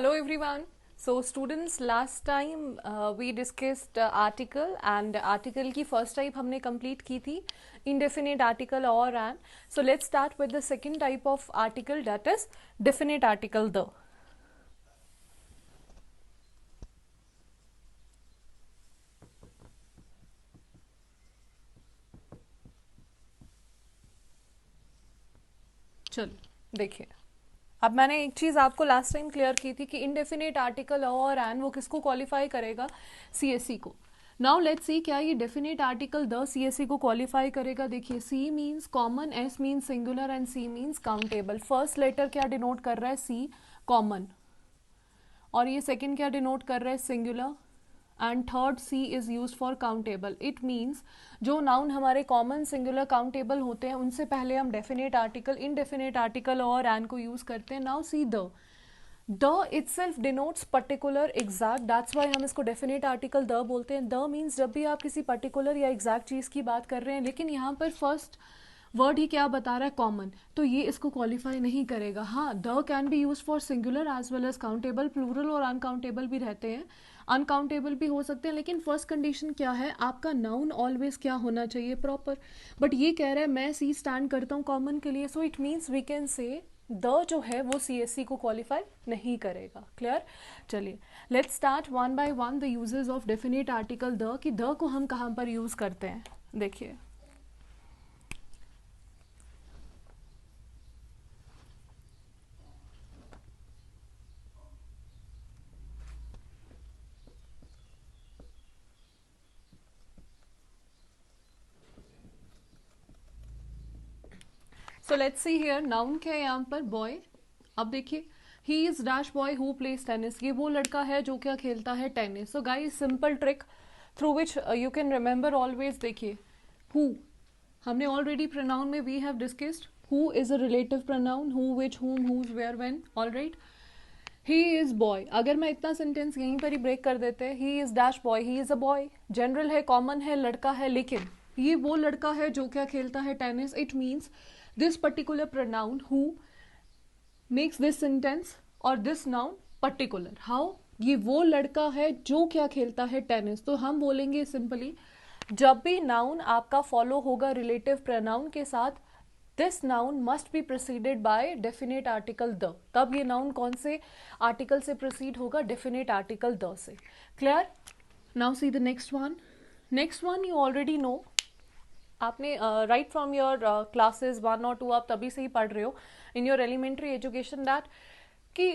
Hello everyone. So students, last time we discussed article and article की first type हमने complete की थी indefinite article or and. So let's start with the second type of article, that is definite article the. चलो देखिए, अब मैंने एक चीज़ आपको लास्ट टाइम क्लियर की थी कि इनडेफिनेट आर्टिकल और एन वो किसको क्वालिफाई करेगा, सीएससी को. नाउ लेट्स सी क्या ये डेफिनेट आर्टिकल द सीएससी को क्वालिफाई करेगा. देखिए, C means common, S means singular and C means countable. First letter क्या डिनोट कर रहा है, सी, कॉमन, और ये सेकेंड क्या डिनोट कर रहा है, singular, and third C is use for countable. It means जो नाउन हमारे कॉमन, सिंगुलर, काउंटेबल होते हैं उनसे पहले हम डेफिनेट आर्टिकल, इनडेफिनेट आर्टिकल और एन को यूज करते हैं. Now see the itself denotes particular, exact, that's why हम इसको डेफिनेट आर्टिकल द बोलते हैं. द मीन्स जब भी आप किसी पर्टिकुलर या एग्जैक्ट चीज़ की बात कर रहे हैं, लेकिन यहाँ पर फर्स्ट वर्ड ही क्या बता रहा है, कॉमन, तो ये इसको क्वालिफाई नहीं करेगा. हाँ, the can be use for singular as well as countable, plural और अनकाउंटेबल भी रहते हैं, अनकाउंटेबल भी हो सकते हैं, लेकिन फर्स्ट कंडीशन क्या है, आपका नाउन ऑलवेज क्या होना चाहिए, प्रॉपर. बट ये कह रहा है मैं सी स्टैंड करता हूँ कॉमन के लिए, so it means we can say the जो है वो सीएससी को क्वालिफाई नहीं करेगा. क्लियर. चलिए let's start one by one the uses of definite article the, कि द को हम कहाँ पर यूज करते हैं. देखिए, so let's see here, noun क्या है यहाँ पर, बॉय. अब देखिए, he is dash boy who plays tennis, ये वो लड़का है जो क्या खेलता है, tennis. So guys, simple trick through which you can remember always. देखिए, हु हमने ऑलरेडी प्रोनाउन में we have discussed, who is a relative pronoun, who, which, whom, whose, where, when. Alright, he is boy. अगर मैं इतना sentence यहीं पर ही break कर देते हैं, he is dash boy, he is a boy, general है, कॉमन है, लड़का है, लेकिन ये वो लड़का है जो क्या खेलता है, tennis. It means this particular pronoun who makes this sentence और दिस नाउन पर्टिकुलर. हाउ, ये वो लड़का है जो क्या खेलता है, टेनिस. तो हम बोलेंगे सिंपली, जब भी नाउन आपका फॉलो होगा रिलेटिव प्रोनाउन के साथ, this noun must be proceeded by definite article the. तब ये नाउन कौन से आर्टिकल से प्रोसीड होगा, डेफिनेट आर्टिकल द से. Clear. Now see the next one. Next one you already know, आपने राइट फ्रॉम योर क्लासेस 1 और 2 आप तभी से ही पढ़ रहे हो in your elementary education, that कि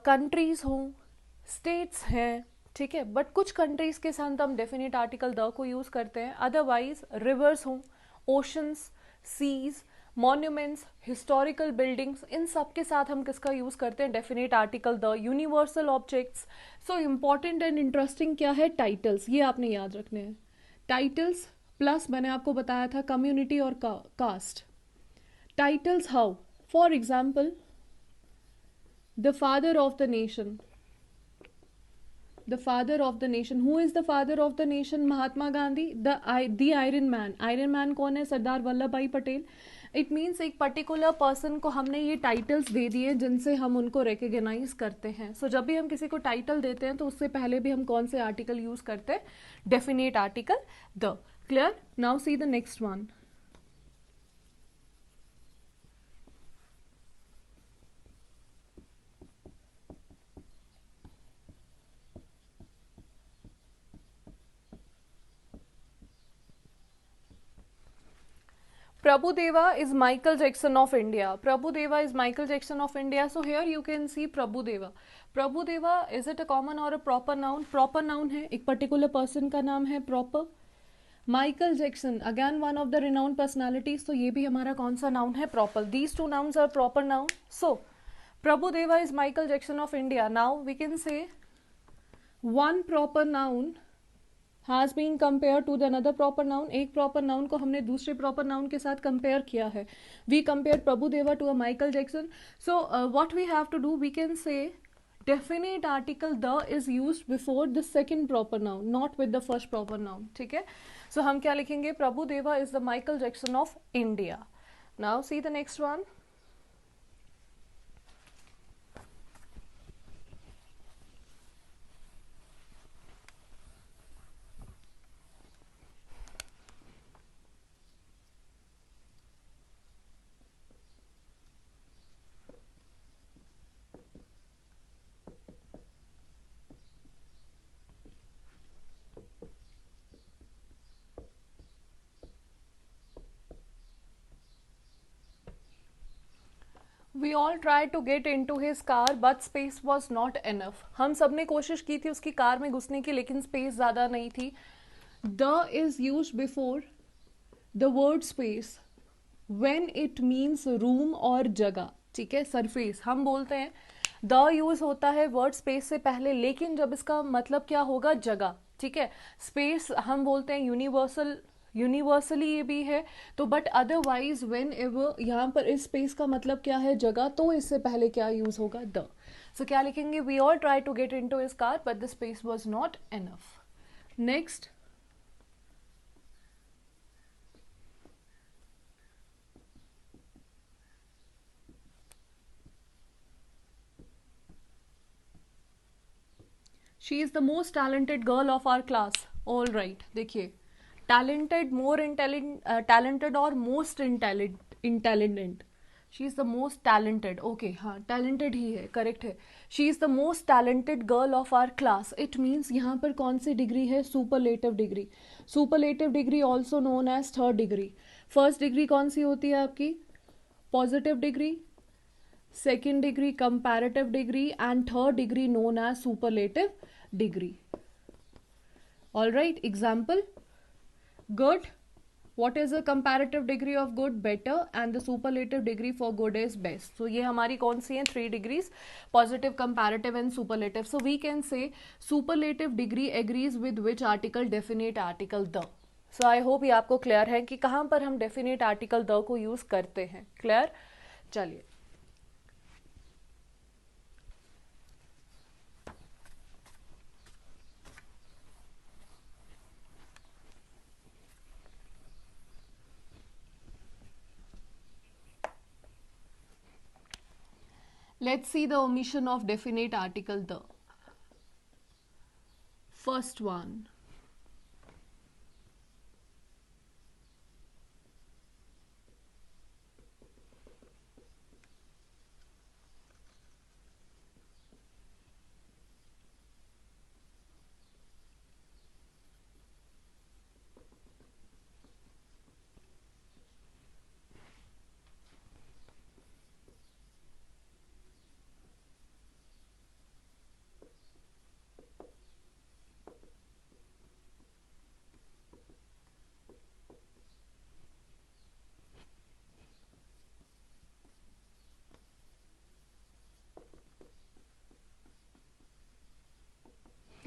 कंट्रीज हों, स्टेट्स हैं, ठीक है, बट कुछ कंट्रीज के साथ हम डेफिनेट आर्टिकल द को यूज करते हैं. अदरवाइज रिवर्स हों, oceans, seas, monuments, historical buildings, इन सब के साथ हम किसका यूज करते हैं, definite article the. Universal objects. So important and interesting क्या है, टाइटल्स, ये आपने याद रखने हैं. टाइटल्स प्लस मैंने आपको बताया था कम्युनिटी और caste. Titles how, for example, the father of the nation. The father of the nation, who is the father of the nation, Mahatma Gandhi. The iron man, iron man कौन है, Sardar Vallabhbhai Patel. It means एक particular person को हमने ये titles दे दिए जिनसे हम उनको रिकग्नाइज करते हैं. सो जब भी हम किसी को टाइटल देते हैं तो उससे पहले भी हम कौन से आर्टिकल यूज करते हैं, definite article the. Clear. Now see the next one. Prabhudeva is Michael Jackson of India. Prabhudeva is Michael Jackson of India. So here you can see Prabhudeva. Prabhudeva, is it a common or a proper noun? Proper noun है, एक particular person का नाम है, proper. Michael Jackson, again one of the renowned personalities. तो ये भी हमारा कौन सा noun है, proper. These two nouns are proper noun. So Prabhudeva is Michael Jackson of India. Now we can say one proper noun has been compared to the another proper noun. एक proper noun को हमने दूसरे proper noun के साथ compare किया है. We compared Prabhudeva to a Michael Jackson. So what we have to do, we can say definite article the is used before the second proper noun, not with the first proper noun. ठीक है. So हम क्या लिखेंगे, Prabhudeva is the Michael Jackson of India. Now see the next one. We all try to get into his car but space was not enough. हम सब ने कोशिश की थी उसकी कार में घुसने की, लेकिन स्पेस ज़्यादा नहीं थी. The is use before the word space when it means room और जगह. ठीक है, सरफेस हम बोलते हैं. द यूज होता है वर्ड स्पेस से पहले, लेकिन जब इसका मतलब क्या होगा, जगह. ठीक है, स्पेस हम बोलते हैं यूनिवर्सल, यूनिवर्सली ये भी है. तो बट अदरवाइज व्हेन एवर यहाँ पर इस स्पेस का मतलब क्या है, जगह, तो इससे पहले क्या यूज होगा, द. सो क्या लिखेंगे, we all try to get into his car but the space was not enough. Next, she is the most talented girl of our class. All right, देखिए टैलेंटेड, मोर टैलेंटेड और most intelligent. She is the most talented. Okay, हाँ talented ही है, correct है. She is the most talented girl of our class. It means यहाँ पर कौन सी डिग्री है, superlative degree. Superlative degree also known as third degree. First degree कौन सी होती है आपकी, positive degree. Second degree comparative degree and third degree known as superlative degree. All right, example, good. What is the comparative degree of good, better, and the superlative degree for good is best. So ये हमारी कौन सी हैं, 3 degrees, positive, comparative and superlative. So we can say superlative degree agrees with which article, definite article the. So I hope ये आपको clear है कि कहाँ पर हम definite article the को यूज करते हैं. क्लियर, चलिए. Let's see the omission of definite article the. First one.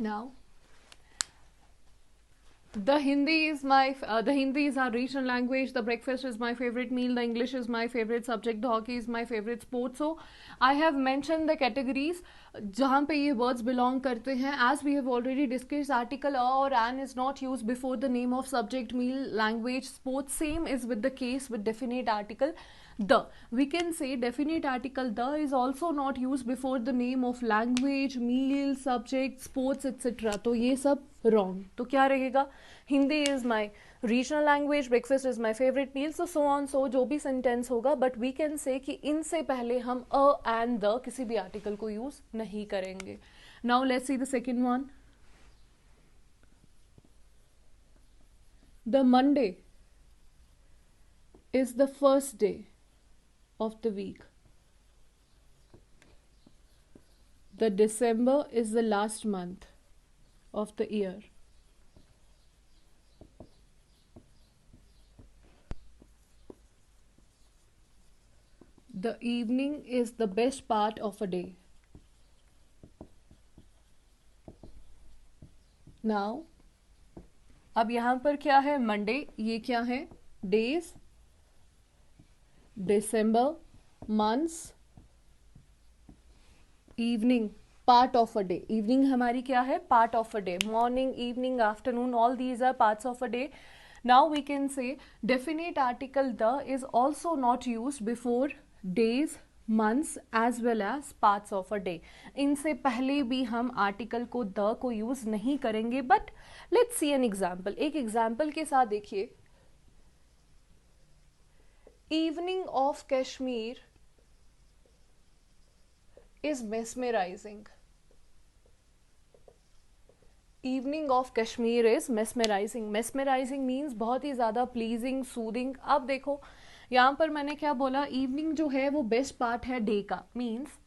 Now, the Hindi is our regional language. The breakfast is my favorite meal. The English is my favorite subject. The hockey is my favorite sport. So I have mentioned the categories जहाँ पे ये words belong करते हैं. As we have already discussed, article a or an is not used before the name of subject, meal, language, sport. Same is with the case with definite article the. We can say definite article the is also not used before the name of language, meal, subject, sports, etc. तो ये सब wrong. तो क्या रहेगा, Hindi is my regional language, breakfast is my favorite meal, so on, so जो भी sentence होगा, but we can say कि इनसे पहले हम a and the किसी भी article को use नहीं करेंगे. Now let's see the second one. The Monday is the first day of the week. The December is the last month of the year. The evening is the best part of a day. Now, अब यहाँ पर क्या है, Monday, ये क्या है, days, December, months, evening, part of a day. Evening हमारी क्या है, part of a day. Morning, evening, afternoon, all these are parts of a day. Now we can say definite article the is also not use before days, months as well as parts of a day. इनसे पहले भी हम article को the को use नहीं करेंगे. But let's see an example. एक example के साथ देखिए, evening of Kashmir is mesmerizing. Evening of Kashmir is mesmerizing. Mesmerizing means बहुत ही ज़्यादा pleasing, soothing. अब देखो यहाँ पर मैंने क्या बोला, इवनिंग जो है वो बेस्ट पार्ट है डे का, मीन्स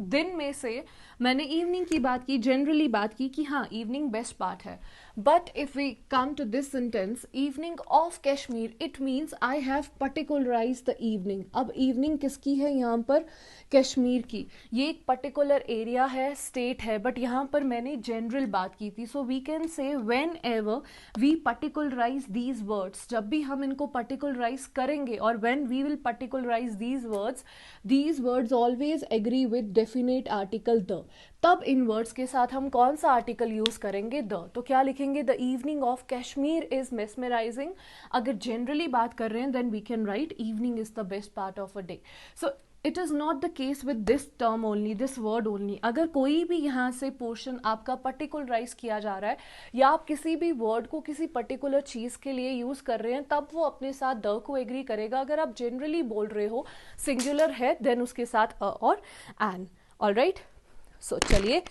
दिन में से मैंने इवनिंग की बात की, जनरली बात की कि हाँ इवनिंग बेस्ट पार्ट है. But if we come to this sentence, evening of Kashmir, it means I have particularise the evening. अब इवनिंग किसकी है यहाँ पर, कश्मीर की. ये एक पर्टिकुलर एरिया है, स्टेट है, बट यहाँ पर मैंने जनरल बात की थी. So we can say whenever we particularise these words, जब भी हम इनको पर्टिकुलराइज करेंगे, और when we will particularise these words always agree with definite article the. तब इन वर्ड्स के साथ हम कौन सा आर्टिकल यूज करेंगे, द. तो क्या लिखेंगे, the evening of Kashmir is mesmerizing. अगर जनरली बात कर रहे हैं then we can write evening is the best part of a day. So it is not the case with this term only, this word only. अगर कोई भी यहाँ से पोर्शन आपका पर्टिकुलराइज किया जा रहा है, या आप किसी भी वर्ड को किसी पर्टिकुलर चीज के लिए यूज कर रहे हैं, तब वो अपने साथ द को एग्री करेगा. अगर आप जनरली बोल रहे हो, सिंगुलर है, देन उसके साथ अ और एन. ऑलराइट, सो चलिए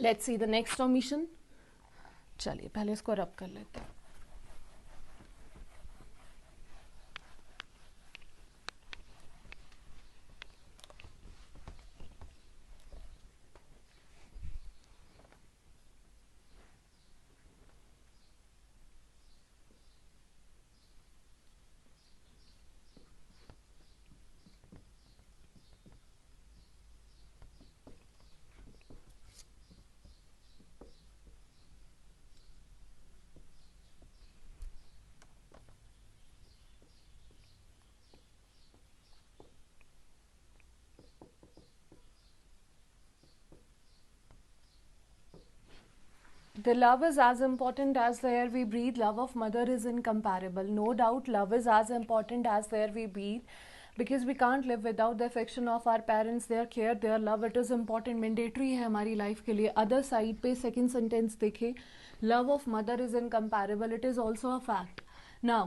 let's see the next omission. चलिए पहले इसको रब कर लेते हैं. The love is as important as the air we breathe. Love of mother is incomparable. No doubt, love is as important as the air we breathe, because we can't live without the affection of our parents, their care, their love. It is important, mandatory है हमारी life के लिए. Other side पे second sentence देखें, love of mother is incomparable. It is also a fact. Now,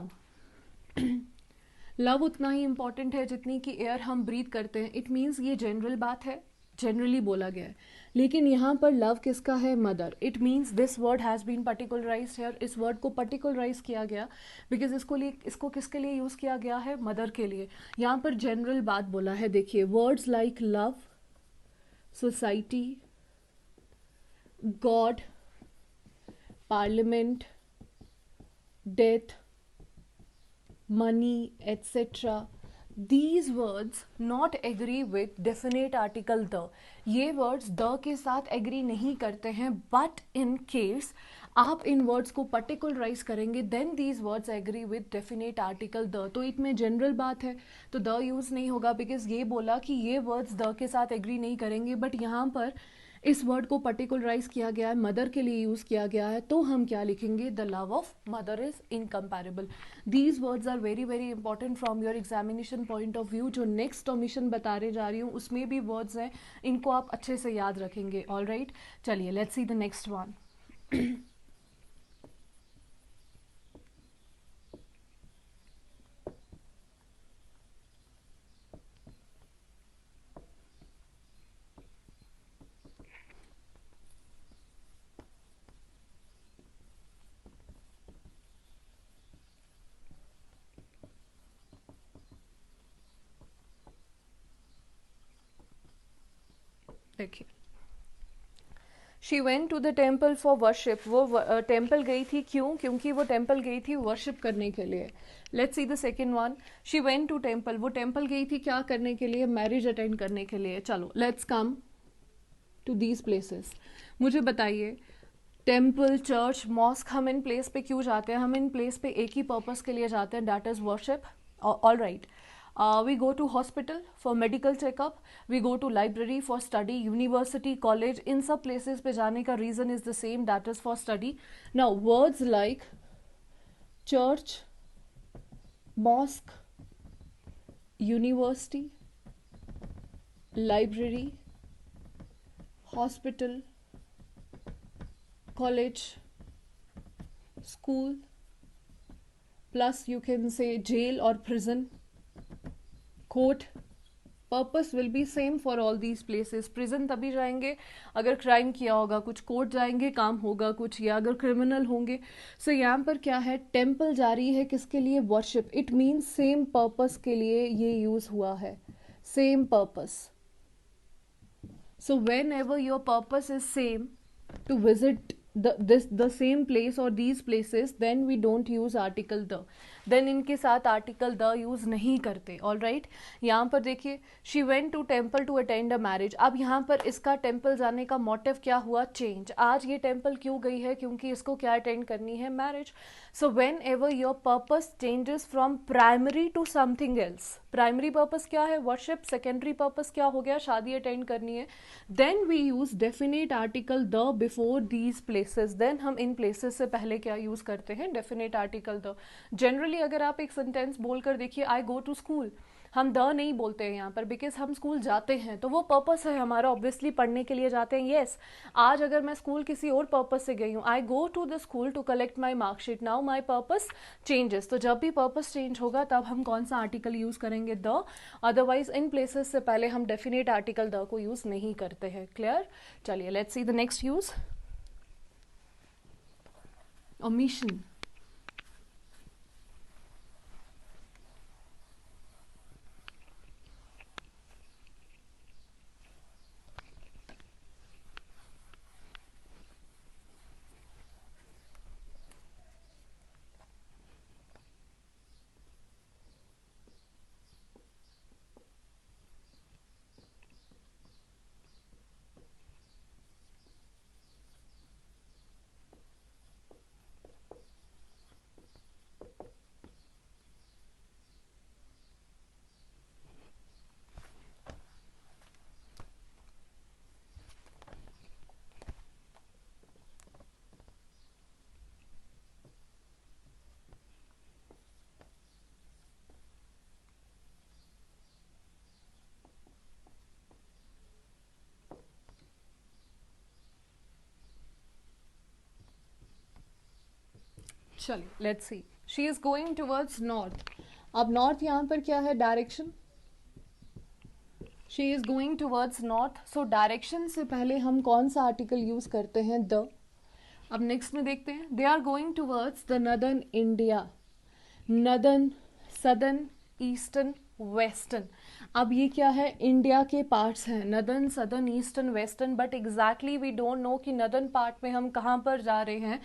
love उतना ही important है जितनी कि एयर हम ब्रीथ करते हैं. इट मीन्स ये जनरल बात है, जनरली बोला गया है. लेकिन यहाँ पर लव किसका है, mother. It means this word has been particularise here. इस वर्ड को पर्टिकुलराइज किया गया बिकॉज इसको किसके लिए यूज़ किया गया है, मदर के लिए. यहाँ पर जनरल बात बोला है. देखिए words like love, society, God, parliament, death, money, etc. These words not agree with definite article the. ये words the के साथ agree नहीं करते हैं. But in case आप इन words को particularize करेंगे, then these words agree with definite article the. तो इसमें general बात है तो the use नहीं होगा, because ये बोला कि ये words the के साथ agree नहीं करेंगे. बट यहाँ पर इस वर्ड को पर्टिकुलराइज किया गया है, मदर के लिए यूज किया गया है, तो हम क्या लिखेंगे, the love of mother is incomparable. These words are very very important from your examination point of view. जो नेक्स्ट ओमिशन बताने जा रही हूँ उसमें भी वर्ड्स हैं, इनको आप अच्छे से याद रखेंगे. ऑल राइट, चलिए let's see the next one. देखिए, she went to the temple for worship. वो टेम्पल गई थी, क्यों, क्योंकि वो टेम्पल गई थी वर्शिप करने के लिए. Let's see the second one. She went to temple, वो टेम्पल गई थी क्या करने के लिए, मैरिज अटेंड करने के लिए. चलो let's come to these places. मुझे बताइए, टेम्पल, चर्च, मॉस्क, हम इन प्लेस पे क्यों जाते हैं, हम इन प्लेस पे एक ही पर्पस के लिए जाते हैं, that is worship. All right. We go to hospital for medical checkup, we go to library for study, university, college. इन सब places पे जाने का reason is the same, that is for study. Now words like church, mosque, university, library, hospital, college, school, plus you can say jail or prison, court, purpose will be same for all these places. Prison तभी जाएंगे अगर crime किया होगा कुछ, court जाएंगे काम होगा कुछ, या अगर क्रिमिनल होंगे. सो यहाँ पर क्या है, टेम्पल जा रही है किसके लिए, worship. It means same purpose के लिए ये यूज हुआ है, same purpose. So whenever your purpose is same to visit the same place or these places, then we don't use article the. Then इनके साथ article the use नहीं करते. All right. यहाँ पर देखिए she went to temple to attend a marriage. अब यहाँ पर इसका temple जाने का motive क्या हुआ, change. आज ये temple क्यों गई है, क्योंकि इसको क्या attend करनी है, marriage. So whenever your purpose changes from primary to something else, primary purpose क्या है, वर्शिप. सेकेंडरी पर्पस क्या हो गया, शादी अटेंड करनी है. Then we use definite article the before these places. Then हम इन प्लेसेस से पहले क्या यूज करते हैं, डेफिनेट आर्टिकल द. जनरली अगर आप एक सेंटेंस बोलकर देखिए, आई गो टू स्कूल, हम द नहीं बोलते हैं यहाँ पर, बिकॉज हम स्कूल जाते हैं, तो वो पर्पस है हमारा, ऑब्वियसली पढ़ने के लिए जाते हैं. येस, आज अगर मैं स्कूल किसी और पर्पस से गई हूँ, I go to the school to collect my marksheet, now my purpose changes. तो जब भी पर्पस चेंज होगा तब हम कौन सा आर्टिकल यूज करेंगे, द. अदरवाइज इन प्लेसेस से पहले हम डेफिनेट आर्टिकल द को यूज नहीं करते हैं. क्लियर. चलिए let's see the next use, omission. चलिए let's see, she is going towards north. अब नॉर्थ यहाँ पर क्या है, direction. She is going towards north. So direction से पहले हम कौन सा आर्टिकल यूज करते हैं, द. अब नेक्स्ट में देखते हैं, they are going towards the northern India. Northern, southern, eastern, western. अब ये क्या है, इंडिया के पार्ट्स हैं, northern, southern, eastern, western, but exactly we don't know कि नदर्न पार्ट में हम कहाँ पर जा रहे हैं.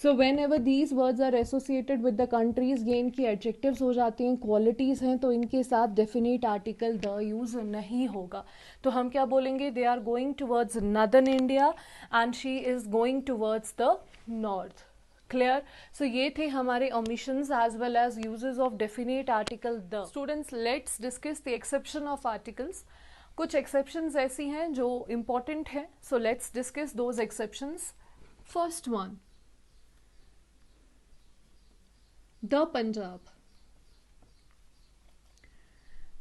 So whenever these words are associated with the countries, ये इनकी एडजेक्टिव्स हो जाती हैं, क्वालिटीज हैं, तो इनके साथ डेफिनेट आर्टिकल द यूज नहीं होगा. तो हम क्या बोलेंगे, they are going towards northern India and she is going towards the north. Clear. So ये थे हमारे omissions as well as uses of definite article the. Students, let's discuss the exception of articles. कुछ exceptions ऐसी हैं जो important हैं, so let's discuss those exceptions. First one, the Punjab.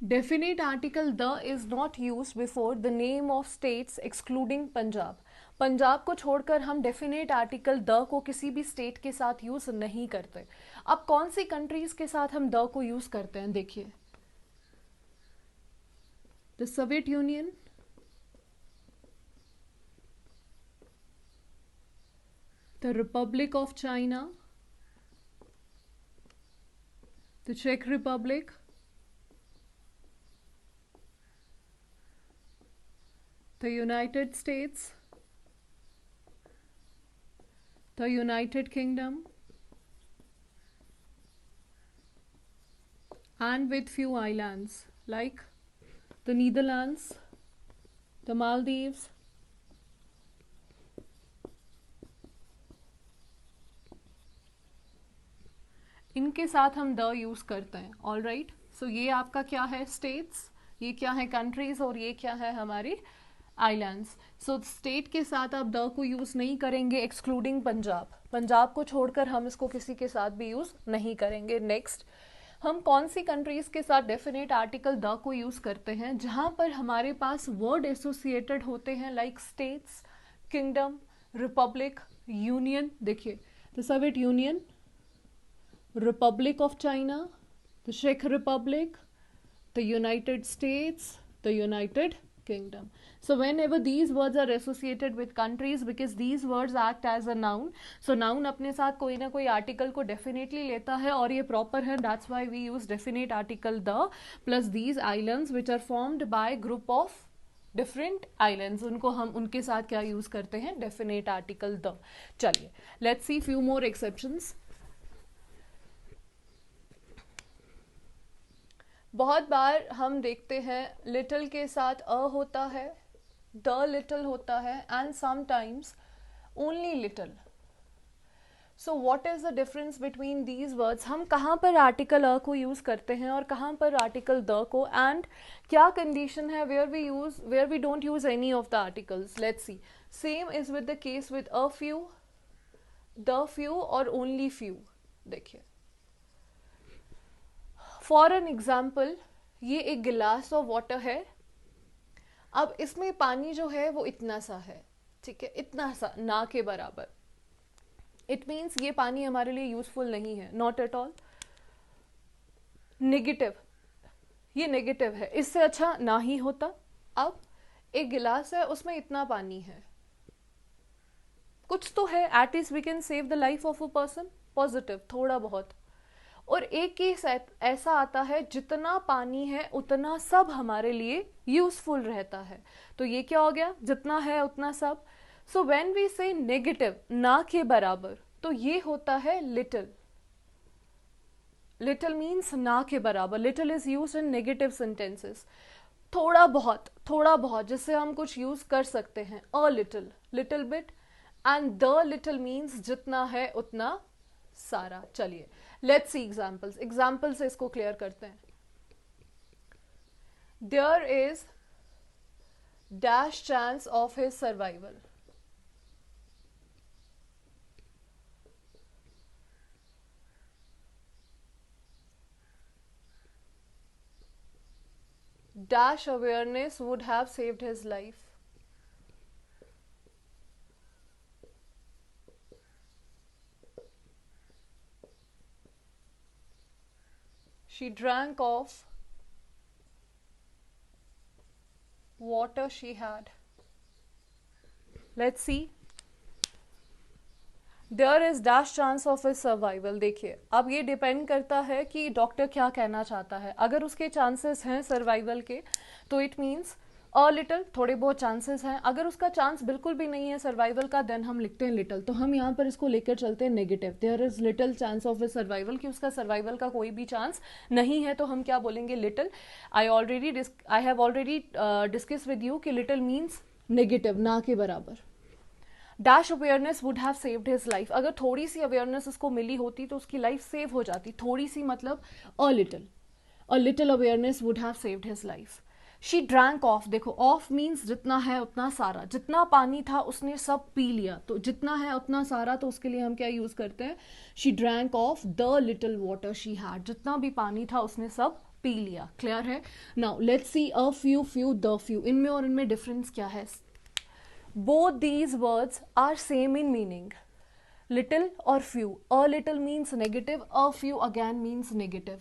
Definite article the is not used before the name of states excluding Punjab. Punjab को छोड़कर हम definite article the को किसी भी स्टेट के साथ यूज नहीं करते. अब कौन सी कंट्रीज के साथ हम द को यूज करते हैं, देखिए, the Soviet Union, the Republic of China, the चेक Republic, the United States, the United Kingdom, and with few islands like the Netherlands, the Maldives, इनके साथ हम द यूज करते हैं. All right. सो ये आपका क्या है, स्टेट्स, ये क्या है, कंट्रीज, और ये क्या है, हमारी आइलैंड्स. सो स्टेट के साथ आप द को यूज नहीं करेंगे एक्सक्लूडिंग पंजाब. पंजाब को छोड़कर हम इसको किसी के साथ भी यूज नहीं करेंगे. नेक्स्ट, हम कौन सी कंट्रीज के साथ डेफिनेट आर्टिकल द को यूज करते हैं, जहां पर हमारे पास वर्ड एसोसिएटेड होते हैं like states, kingdom, republic, union. देखिए, the Soviet Union, Republic of China, the चेक Republic, the United States, the United Kingdom. So whenever these words are associated with countries, because these words act as a noun, so noun अपने साथ कोई ना कोई article को definitely लेता है और ये proper है, that's why we use definite article the plus these islands which are formed by group of different islands, उनको हम उनके साथ क्या यूज करते हैं, definite article the. चलिए let's see few more exceptions. बहुत बार हम देखते हैं लिटिल के साथ अ होता है, द लिटिल होता है and sometimes only little. So what is the difference between these words? हम कहाँ पर आर्टिकल अ को यूज करते हैं और कहाँ पर आर्टिकल द को, एंड क्या कंडीशन है where we don't use any of the articles. Let's see. Same is with the case with a few, the few और ओनली फ्यू. देखिए फॉर एन एग्जाम्पल, ये एक गिलास ऑफ वाटर है. अब इसमें पानी जो है वो इतना सा है, ठीक है, इतना सा, ना के बराबर. इट मीन्स ये पानी हमारे लिए यूजफुल नहीं है, नॉट एट ऑल. नेगेटिव, ये नेगेटिव है, इससे अच्छा ना ही होता. अब एक गिलास है, उसमें इतना पानी है, कुछ तो है, at least we can save the life of a person. Positive, थोड़ा बहुत. और एक केस ऐसा आता है जितना पानी है उतना सब हमारे लिए यूजफुल रहता है. तो ये क्या हो गया, जितना है उतना सब. सो व्हेन वी से नेगेटिव, ना के बराबर, तो ये होता है लिटिल. लिटिल मीन्स ना के बराबर. Little is used in negative sentences. थोड़ा बहुत जिससे हम कुछ यूज कर सकते हैं. A little, little bit, and the little means जितना है उतना सारा. चलिए लेट्स सी एग्जाम्पल्स. एग्जाम्पल से इसको क्लियर करते हैं. There is dash chance of his survival. Dash awareness would have saved his life. She drank of water she had. Let's see. There is dash chance of his survival. देखिए अब ये depend करता है कि doctor क्या कहना चाहता है. अगर उसके चांसेस हैं सर्वाइवल के तो इट मीन्स अ लिटिल, थोड़े बहुत चांसेस हैं. अगर उसका चांस बिल्कुल भी नहीं है सर्वाइवल का, देन हम लिखते हैं लिटिल. तो हम यहाँ पर इसको लेकर चलते हैं negative. There is little chance of his survival, कि उसका सर्वाइवल का कोई भी चांस नहीं है, तो हम क्या बोलेंगे, little. I have already discuss with you कि लिटिल मीन्स नेगेटिव, ना के बराबर. Dash awareness would have saved his life. अगर थोड़ी सी अवेयरनेस उसको मिली होती तो उसकी लाइफ सेव हो जाती. थोड़ी सी मतलब a little awareness would have saved his life. She drank of, देखो ऑफ मीन्स जितना है उतना सारा. जितना पानी था उसने सब पी लिया, तो जितना है उतना सारा, तो उसके लिए हम क्या यूज करते हैं, she drank of the little water she had. जितना भी पानी था उसने सब पी लिया. क्लियर है. Now let's see a few, few, the few. इनमें और इनमें डिफरेंस क्या है? Both these words are same in meaning. Little or few. A little means negative, a few again means negative.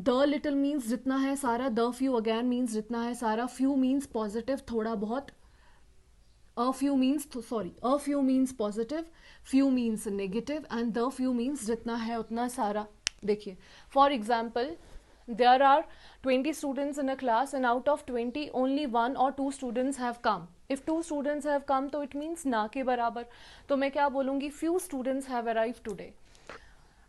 The little means जितना है सारा, the few again means जितना है सारा. Few means positive, थोड़ा बहुत. A few means positive, few means negative, and the few means जितना है उतना सारा. देखिए for example, there are 20 students in a class and out of 20 only 1 or 2 students have come. If 2 students have come तो it means ना के बराबर. तो मैं क्या बोलूँगी, few students have arrived today.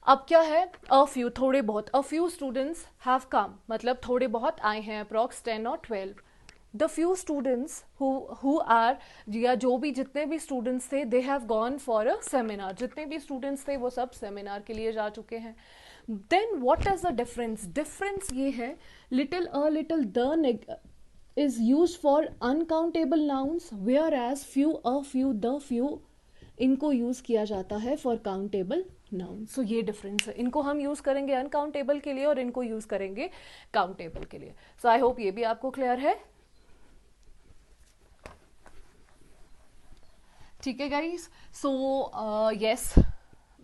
अब क्या है, a few, थोड़े बहुत. a few students have come मतलब थोड़े बहुत आए हैं, approx 10 or 12. The few students who are, या जो भी जितने भी students थे, they have gone for a seminar. जितने भी students थे वो सब seminar के लिए जा चुके हैं. Then what is the difference? Difference ये है, little, a little, the is used for uncountable nouns, whereas few, a few, the few इनको यूज किया जाता है for countable nouns. So ये डिफरेंस है. इनको हम यूज करेंगे अनकाउंटेबल के लिए और इनको यूज करेंगे काउंटेबल के लिए. सो आई होप ये भी आपको क्लियर है. ठीक है guys. So yes,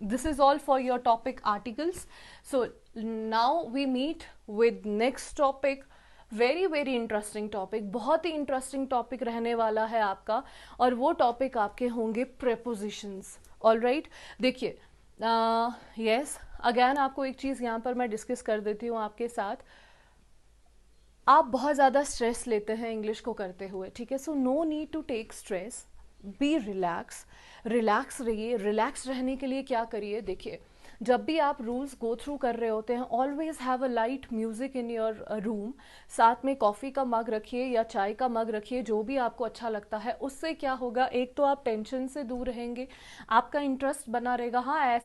this is all for your topic articles. So now we meet with next topic, very very interesting topic, बहुत ही इंटरेस्टिंग टॉपिक रहने वाला है आपका, और वो टॉपिक आपके होंगे प्रेपोजिशंस। ऑल राइट, देखिए यस, अगैन आपको एक चीज़ यहाँ पर मैं डिस्कस कर देती हूँ आपके साथ। आप बहुत ज़्यादा स्ट्रेस लेते हैं इंग्लिश को करते हुए, ठीक है, so no need to take stress, be relax, relax रहिए। रिलैक्स रहने के लिए क्या करिए, देखिए जब भी आप रूल्स गो थ्रू कर रहे होते हैं, always have a light music in your room, साथ में कॉफ़ी का मग रखिए या चाय का मग रखिए, जो भी आपको अच्छा लगता है। उससे क्या होगा, एक तो आप टेंशन से दूर रहेंगे, आपका इंटरेस्ट बना रहेगा। हाँ,